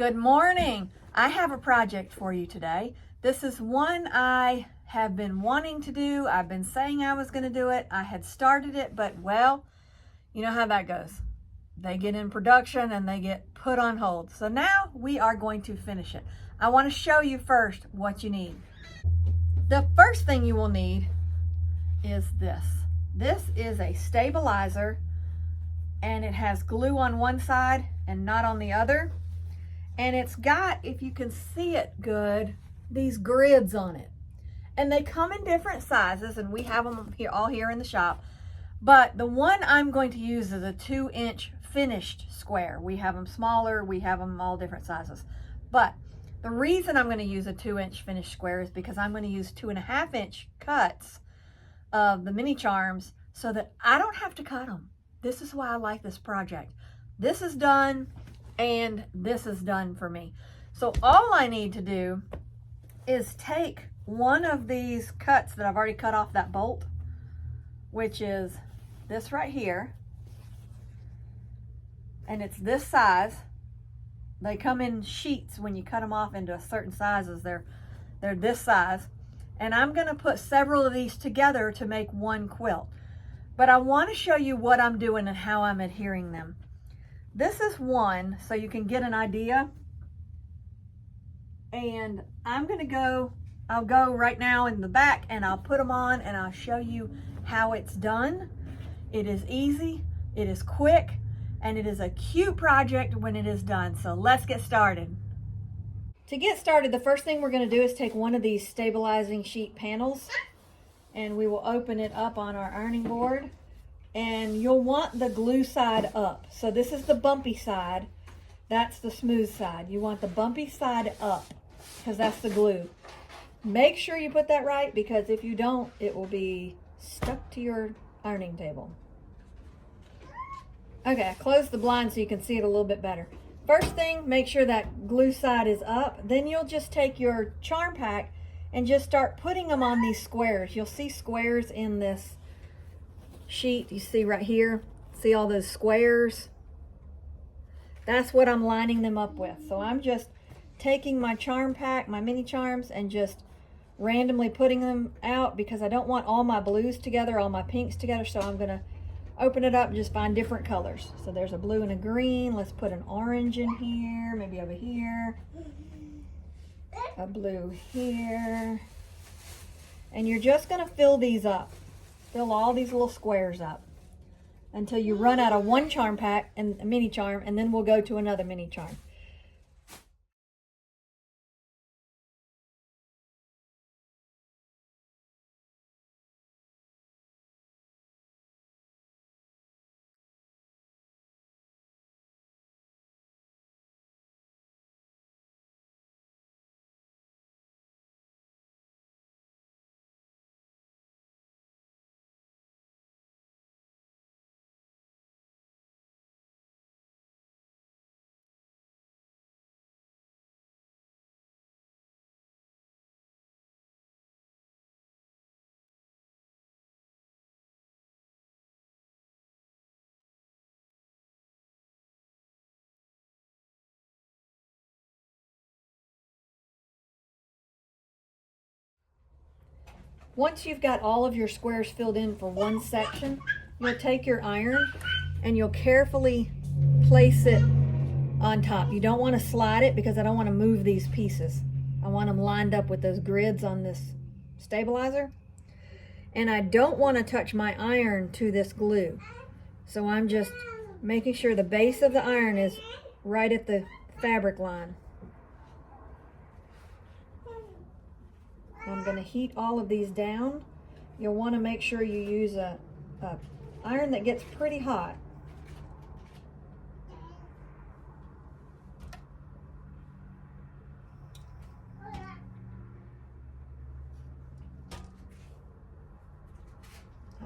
Good morning. I have a project for you today. This is one I have been wanting to do. I've been saying I was going to do it. I had started it, but well, you know how that goes. They get in production and they get put on hold. So now we are going to finish it. I want to show you first what you need. The first thing you will need is this. This is a stabilizer and it has glue on one side and not on the other. And it's got, if you can see it good, these grids on it. And they come in different sizes, and we have them here, all here in the shop. But the one I'm going to use is a 2-inch finished square. We have them smaller, we have them all different sizes. But the reason I'm going to use a 2-inch finished square is because I'm going to use 2.5-inch cuts of the mini charms so that I don't have to cut them. This is why I like this project. This is done. And this is done for me. So all I need to do is take one of these cuts that I've already cut off that bolt, which is this right here. And it's this size. They come in sheets when you cut them off into certain sizes. They're this size. And I'm going to put several of these together to make one quilt. But I want to show you what I'm doing and how I'm adhering them. This is one, so you can get an idea. And I'm gonna go, I'll go right now in the back and I'll put them on and I'll show you how it's done. It is easy, it is quick, and it is a cute project when it is done. So let's get started. To get started, the first thing we're gonna do is take one of these stabilizing sheet panels and we will open it up on our ironing board. And you'll want the glue side up. So this is the bumpy side. That's the smooth side. You want the bumpy side up because that's the glue. Make sure you put that right because if you don't, it will be stuck to your ironing table. Okay, I closed the blind so you can see it a little bit better. First thing, make sure that glue side is up. Then you'll just take your charm pack and just start putting them on these squares. You'll see squares in this sheet. You see right here, see all those squares? That's what I'm lining them up with. So I'm just taking my charm pack, my mini charms, and just randomly putting them out because I don't want all my blues together, all my pinks together. So I'm gonna open it up and just find different colors. So there's a blue and a green. Let's put an orange in here, maybe over here, a blue here. And you're just gonna fill these up. Fill all these little squares up until you run out of one charm pack and a mini charm, and then we'll go to another mini charm. Once you've got all of your squares filled in for one section, you'll take your iron and you'll carefully place it on top. You don't want to slide it because I don't want to move these pieces. I want them lined up with those grids on this stabilizer. And I don't want to touch my iron to this glue. So I'm just making sure the base of the iron is right at the fabric line. I'm going to heat all of these down. You'll want to make sure you use a iron that gets pretty hot.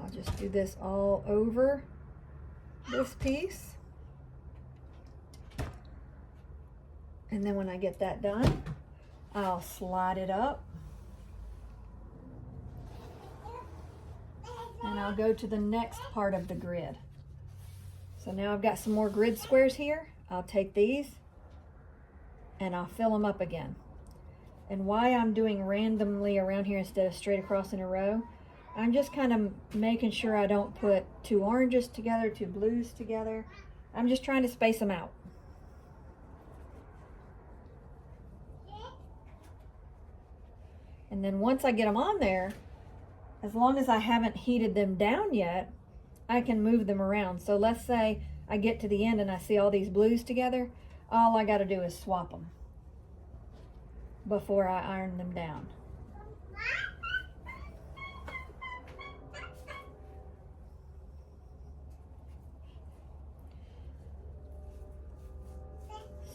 I'll just do this all over this piece. And then when I get that done, I'll slide it up. And I'll go to the next part of the grid. So now I've got some more grid squares here. I'll take these and I'll fill them up again. And why I'm doing randomly around here instead of straight across in a row, I'm just kind of making sure I don't put two oranges together, two blues together. I'm just trying to space them out. And then once I get them on there, as long as I haven't heated them down yet, I can move them around. So let's say I get to the end and I see all these blues together, all I got to do is swap them before I iron them down.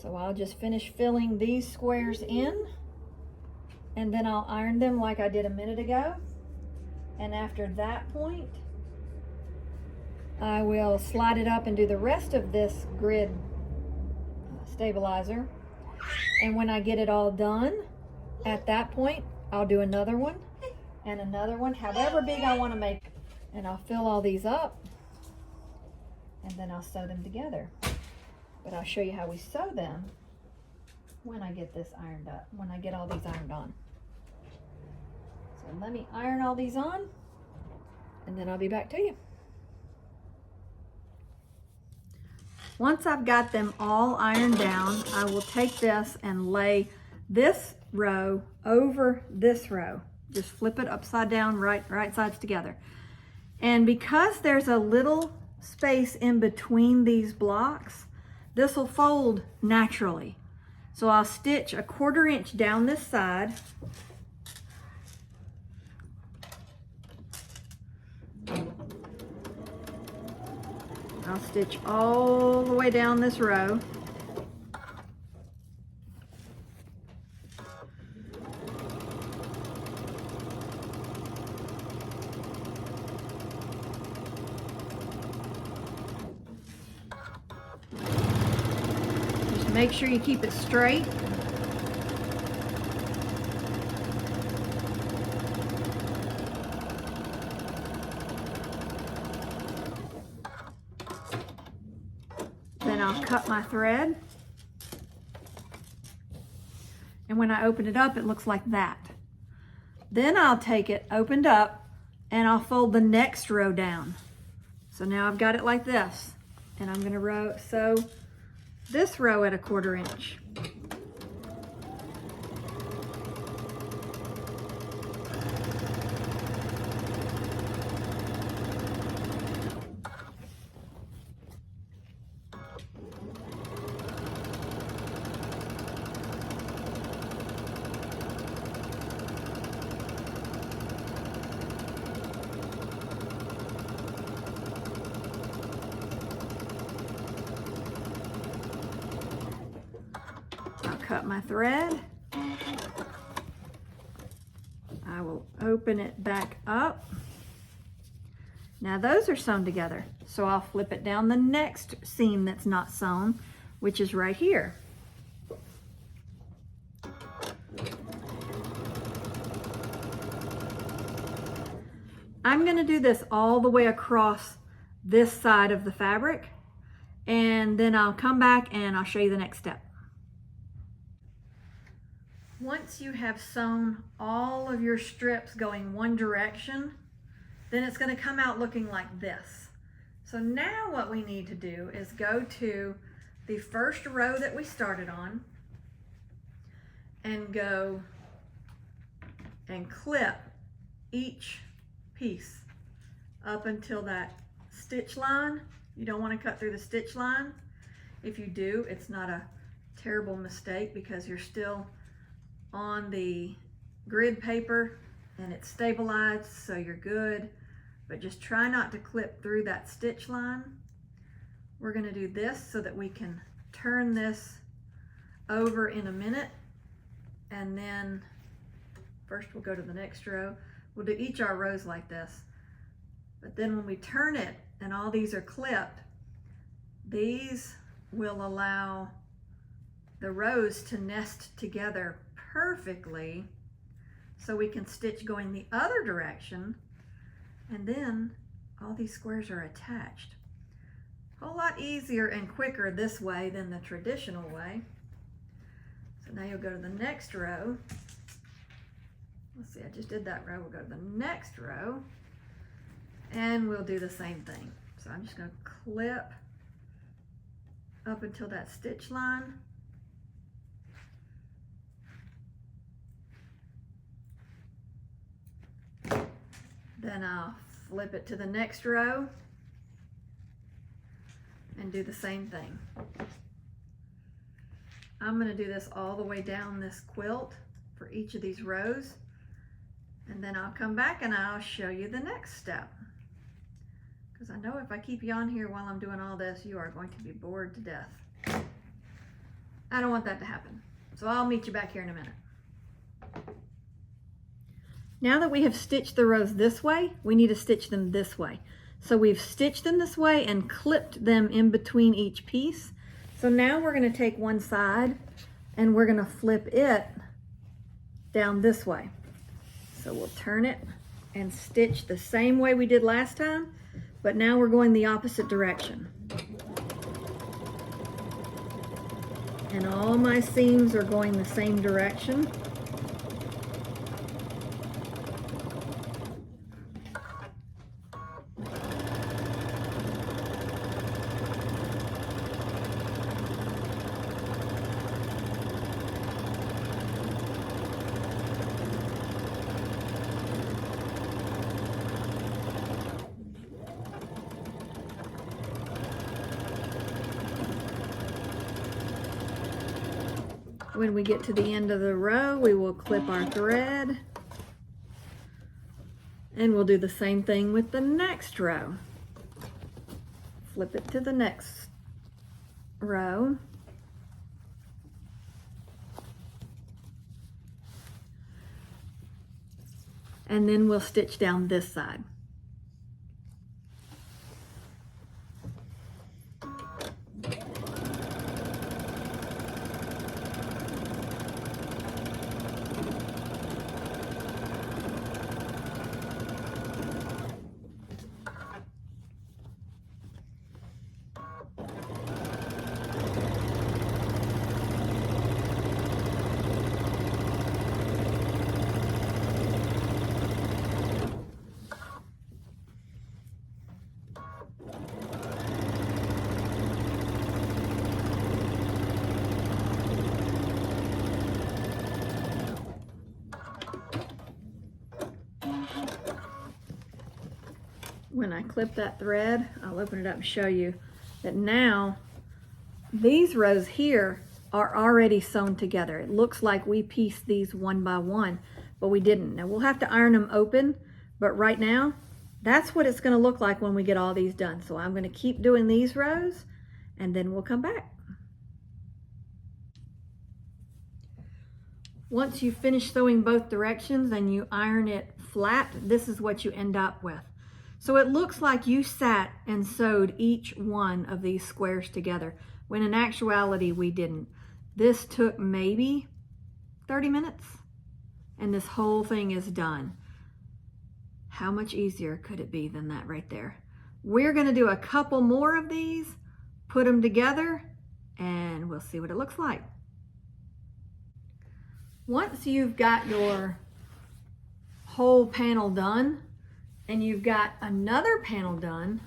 So I'll just finish filling these squares in, and then I'll iron them like I did a minute ago. And after that point, I will slide it up and do the rest of this grid stabilizer. And when I get it all done, at that point, I'll do another one and another one, however big I want to make it. And I'll fill all these up, and then I'll sew them together. But I'll show you how we sew them when I get this ironed up, when I get all these ironed on. So let me iron all these on, and then I'll be back to you. Once I've got them all ironed down, I will take this and lay this row over this row. Just flip it upside down, right sides together. And because there's a little space in between these blocks, this will fold naturally. So I'll stitch a 1/4 inch down this side. I'll stitch all the way down this row. Make sure you keep it straight. Then I'll cut my thread. And when I open it up, it looks like that. Then I'll take it opened up and I'll fold the next row down. So now I've got it like this. And I'm going to sew this row at a 1/4 inch. Cut my thread. I will open it back up. Now those are sewn together, so I'll flip it down the next seam that's not sewn, which is right here. I'm going to do this all the way across this side of the fabric, and then I'll come back and I'll show you the next step. Once you have sewn all of your strips going one direction, then it's going to come out looking like this. So now what we need to do is go to the first row that we started on and go and clip each piece up until that stitch line. You don't want to cut through the stitch line. If you do, it's not a terrible mistake because you're still on the grid paper and it's stabilized, so you're good. But just try not to clip through that stitch line. We're going to do this so that we can turn this over in a minute, and then first we'll go to the next row. We'll do each our rows like this, but then when we turn it and all these are clipped, these will allow the rows to nest together perfectly, so we can stitch going the other direction, and then all these squares are attached. A whole lot easier and quicker this way than the traditional way. So now you'll go to the next row. Let's see, I just did that row. We'll go to the next row and we'll do the same thing. So I'm just going to clip up until that stitch line. Then I'll flip it to the next row and do the same thing. I'm going to do this all the way down this quilt for each of these rows, and then I'll come back and I'll show you the next step. Because I know if I keep you on here while I'm doing all this, you are going to be bored to death. I don't want that to happen. So I'll meet you back here in a minute. Now that we have stitched the rows this way, we need to stitch them this way. So we've stitched them this way and clipped them in between each piece. So now we're going to take one side and we're going to flip it down this way. So we'll turn it and stitch the same way we did last time, but now we're going the opposite direction. And all my seams are going the same direction. When we get to the end of the row, we will clip our thread and we'll do the same thing with the next row. Flip it to the next row. And then we'll stitch down this side. When I clip that thread, I'll open it up and show you that now these rows here are already sewn together. It looks like we pieced these one by one, but we didn't. Now we'll have to iron them open, but right now, that's what it's going to look like when we get all these done. So I'm going to keep doing these rows and then we'll come back. Once you finish sewing both directions and you iron it flat, this is what you end up with. So it looks like you sat and sewed each one of these squares together, when in actuality we didn't. This took maybe 30 minutes and this whole thing is done. How much easier could it be than that right there? We're gonna do a couple more of these, put them together, and we'll see what it looks like. Once you've got your whole panel done, and you've got another panel done,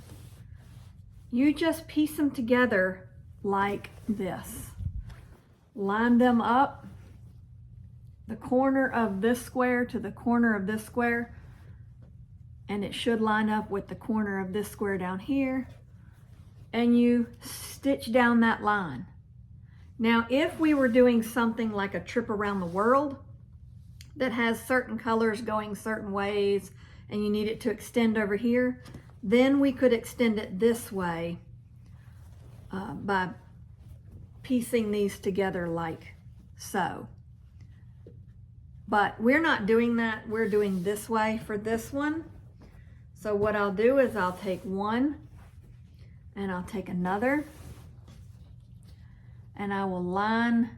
you just piece them together like this. Line them up, the corner of this square to the corner of this square, and it should line up with the corner of this square down here, and you stitch down that line. Now, if we were doing something like a trip around the world that has certain colors going certain ways, and you need it to extend over here, then we could extend it this way by piecing these together like so. But we're not doing that. We're doing this way for this one. So what I'll do is I'll take one and I'll take another and I will line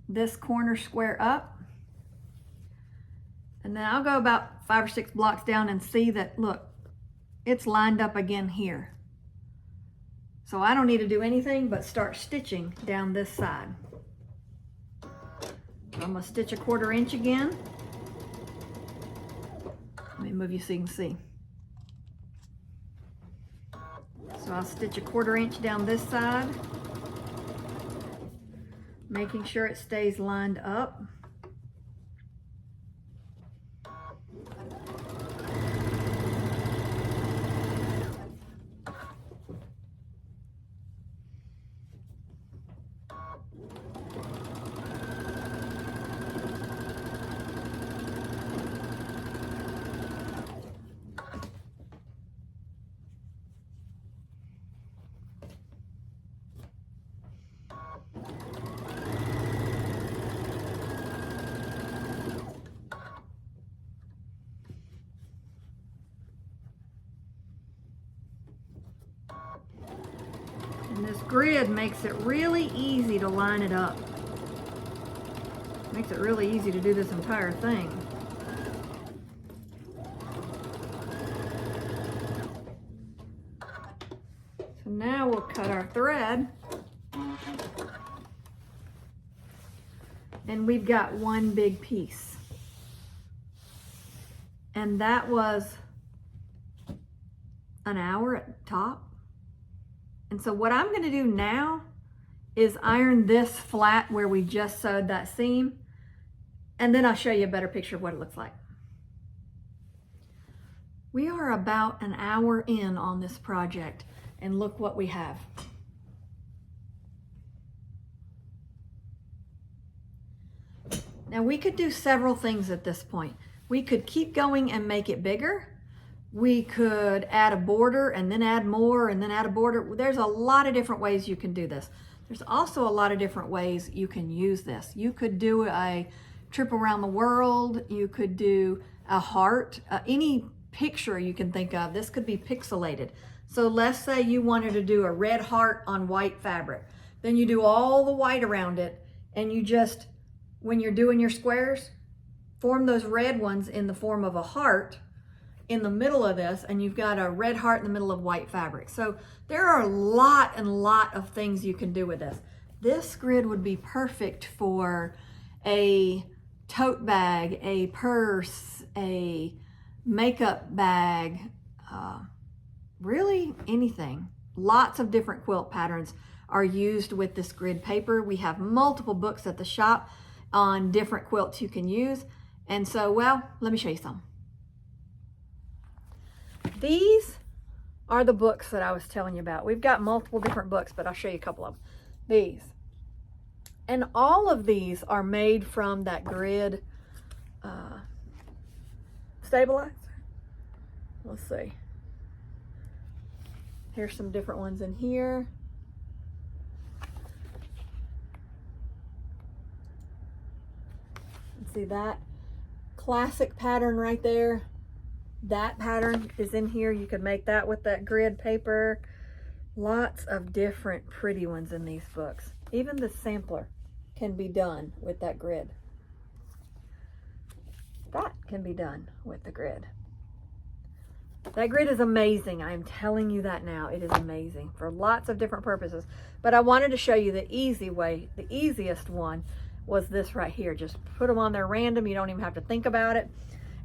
this corner square up. And then I'll go about 5 or 6 blocks down and see that, look, it's lined up again here. So I don't need to do anything but start stitching down this side. I'm gonna stitch a 1/4 inch again. Let me move you so you can see. So I'll stitch a 1/4 inch down this side, making sure it stays lined up. And this grid makes it really easy to line it up. Makes it really easy to do this entire thing. So now we'll cut our thread. And we've got one big piece. And that was an hour at the top. And so what I'm gonna do now is iron this flat where we just sewed that seam, and then I'll show you a better picture of what it looks like. We are about an hour in on this project, and look what we have. Now we could do several things at this point. We could keep going and make it bigger. We could add a border and then add more and then add a border. There's a lot of different ways you can do this. There's also a lot of different ways you can use this. You could do a trip around the world. You could do a heart, any picture you can think of. This could be pixelated. So let's say you wanted to do a red heart on white fabric. Then you do all the white around it, and you just, when you're doing your squares, form those red ones in the form of a heart in the middle of this, and you've got a red heart in the middle of white fabric. So there are a lot of things you can do with this. This grid would be perfect for a tote bag, a purse, a makeup bag, really anything. Lots of different quilt patterns are used with this grid paper. We have multiple books at the shop on different quilts you can use. And so, well, let me show you some. These are the books that I was telling you about. We've got multiple different books, but I'll show you a couple of them. These. And all of these are made from that grid stabilizer. Let's see. Here's some different ones in here. See that classic pattern right there? That pattern is in here. You could make that with that grid paper. Lots of different pretty ones in these books. Even the sampler can be done with that grid. That can be done with the grid. That grid is amazing. I'm telling you that now. It is amazing for lots of different purposes. But I wanted to show you the easy way, the easiest one was this right here. Just put them on there random. You don't even have to think about it.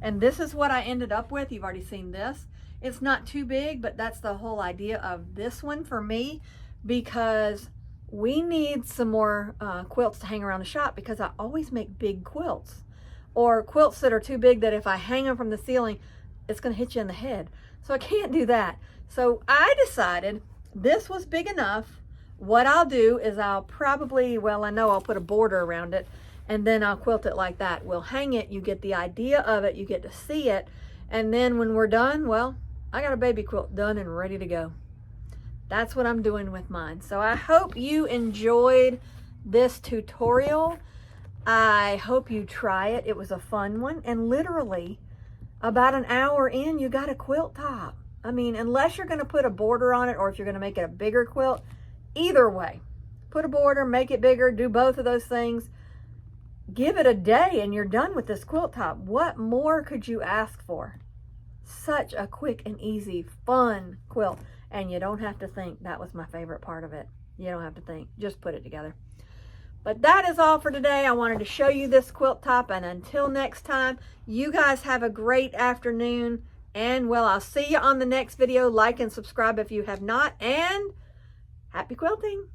And this is what I ended up with. You've already seen this. It's not too big, but that's the whole idea of this one for me, because we need some more quilts to hang around the shop, because I always make big quilts, or quilts that are too big that if I hang them from the ceiling, it's going to hit you in the head. So I can't do that. So I decided this was big enough. What I'll do is I'll probably, well, I know I'll put a border around it, and then I'll quilt it like that. We'll hang it, you get the idea of it, you get to see it, and then when we're done, well, I got a baby quilt done and ready to go. That's what I'm doing with mine. So I hope you enjoyed this tutorial. I hope you try it. It was a fun one, and literally about an hour in, you got a quilt top. I mean, unless you're gonna put a border on it, or if you're gonna make it a bigger quilt, either way, put a border, make it bigger, do both of those things. Give it a day and you're done with this quilt top. What more could you ask for? Such a quick and easy, fun quilt. And you don't have to think. That was my favorite part of it. You don't have to think. Just put it together. But that is all for today. I wanted to show you this quilt top, and until next time, you guys have a great afternoon. And well, I'll see you on the next video. Like and subscribe if you have not, and happy quilting.